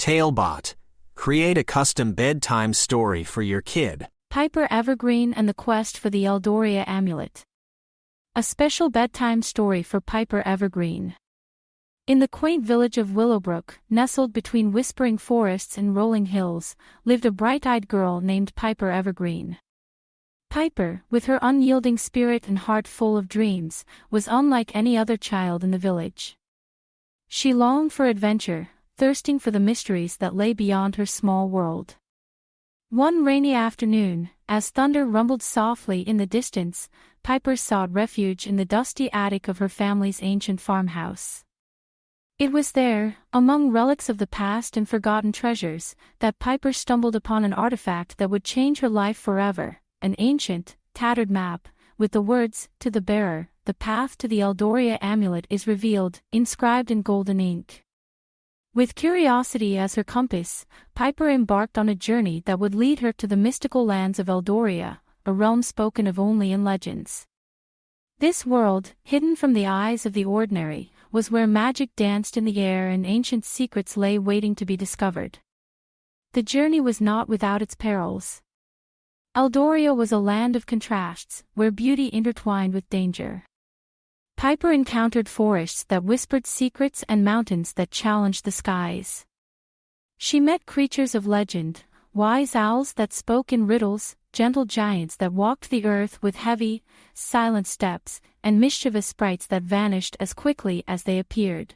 Talebot. Create a custom bedtime story for your kid. Piper Evergreen and the Quest for the Eldoria Amulet. A special bedtime story for Piper Evergreen. In the quaint village of Willowbrook, nestled between whispering forests and rolling hills, lived a bright-eyed girl named Piper Evergreen. Piper, with her unyielding spirit and heart full of dreams, was unlike any other child in the village. She longed for adventure, thirsting for the mysteries that lay beyond her small world. One rainy afternoon, as thunder rumbled softly in the distance, Piper sought refuge in the dusty attic of her family's ancient farmhouse. It was there, among relics of the past and forgotten treasures, that Piper stumbled upon an artifact that would change her life forever, an ancient, tattered map, with the words, "To the bearer, the path to the Eldoria Amulet is revealed," inscribed in golden ink. With curiosity as her compass, Piper embarked on a journey that would lead her to the mystical lands of Eldoria, a realm spoken of only in legends. This world, hidden from the eyes of the ordinary, was where magic danced in the air and ancient secrets lay waiting to be discovered. The journey was not without its perils. Eldoria was a land of contrasts, where beauty intertwined with danger. Piper encountered forests that whispered secrets and mountains that challenged the skies. She met creatures of legend, wise owls that spoke in riddles, gentle giants that walked the earth with heavy, silent steps, and mischievous sprites that vanished as quickly as they appeared.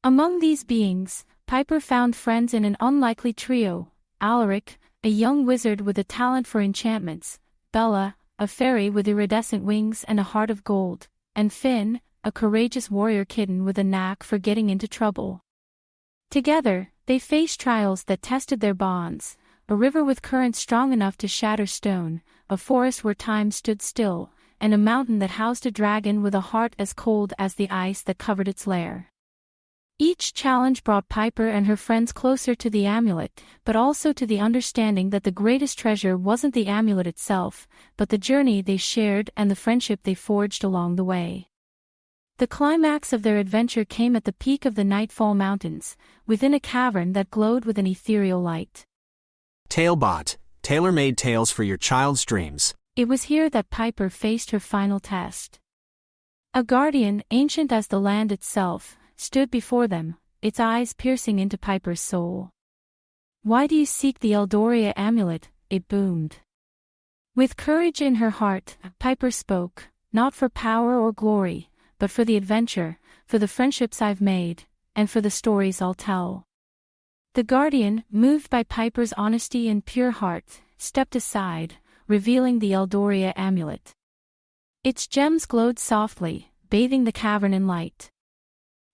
Among these beings, Piper found friends in an unlikely trio: Alaric, a young wizard with a talent for enchantments; Bella, a fairy with iridescent wings and a heart of gold; and Finn, a courageous warrior-kitten with a knack for getting into trouble. Together, they faced trials that tested their bonds: a river with currents strong enough to shatter stone, a forest where time stood still, and a mountain that housed a dragon with a heart as cold as the ice that covered its lair. Each challenge brought Piper and her friends closer to the amulet, but also to the understanding that the greatest treasure wasn't the amulet itself, but the journey they shared and the friendship they forged along the way. The climax of their adventure came at the peak of the Nightfall Mountains, within a cavern that glowed with an ethereal light. Talebot. Tailor-made tales for your child's dreams. It was here that Piper faced her final test. A guardian, ancient as the land itself, stood before them, its eyes piercing into Piper's soul. "Why do you seek the Eldoria Amulet?" it boomed. With courage in her heart, Piper spoke, "Not for power or glory, but for the adventure, for the friendships I've made, and for the stories I'll tell." The guardian, moved by Piper's honesty and pure heart, stepped aside, revealing the Eldoria Amulet. Its gems glowed softly, bathing the cavern in light.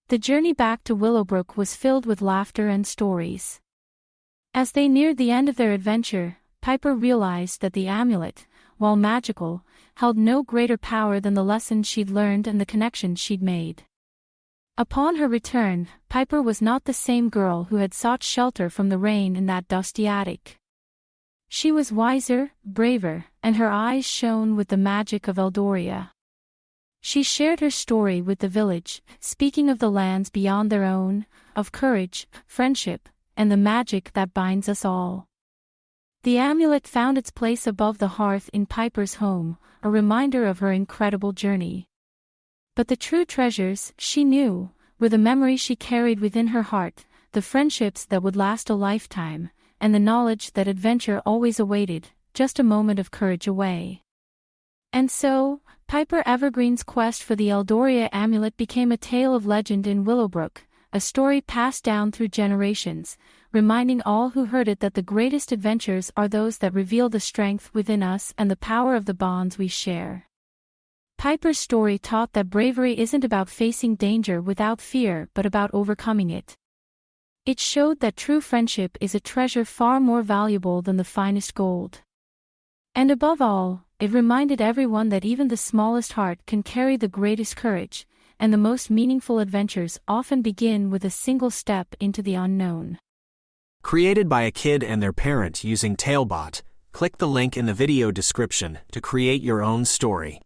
The journey back to Willowbrook was filled with laughter and stories. As they neared the end of their adventure, Piper realized that the amulet, while magical, held no greater power than the lessons she'd learned and the connections she'd made. Upon her return, Piper was not the same girl who had sought shelter from the rain in that dusty attic. She was wiser, braver, and her eyes shone with the magic of Eldoria. She shared her story with the village, speaking of the lands beyond their own, of courage, friendship, and the magic that binds us all. The amulet found its place above the hearth in Piper's home, a reminder of her incredible journey. But the true treasures, she knew, were the memories she carried within her heart, the friendships that would last a lifetime, and the knowledge that adventure always awaited, just a moment of courage away. And so, Piper Evergreen's quest for the Eldoria Amulet became a tale of legend in Willowbrook, a story passed down through generations, reminding all who heard it that the greatest adventures are those that reveal the strength within us and the power of the bonds we share. Piper's story taught that bravery isn't about facing danger without fear but about overcoming it. It showed that true friendship is a treasure far more valuable than the finest gold. And above all, it reminded everyone that even the smallest heart can carry the greatest courage, and the most meaningful adventures often begin with a single step into the unknown. Created by a kid and their parent using Talebot, click the link in the video description to create your own story.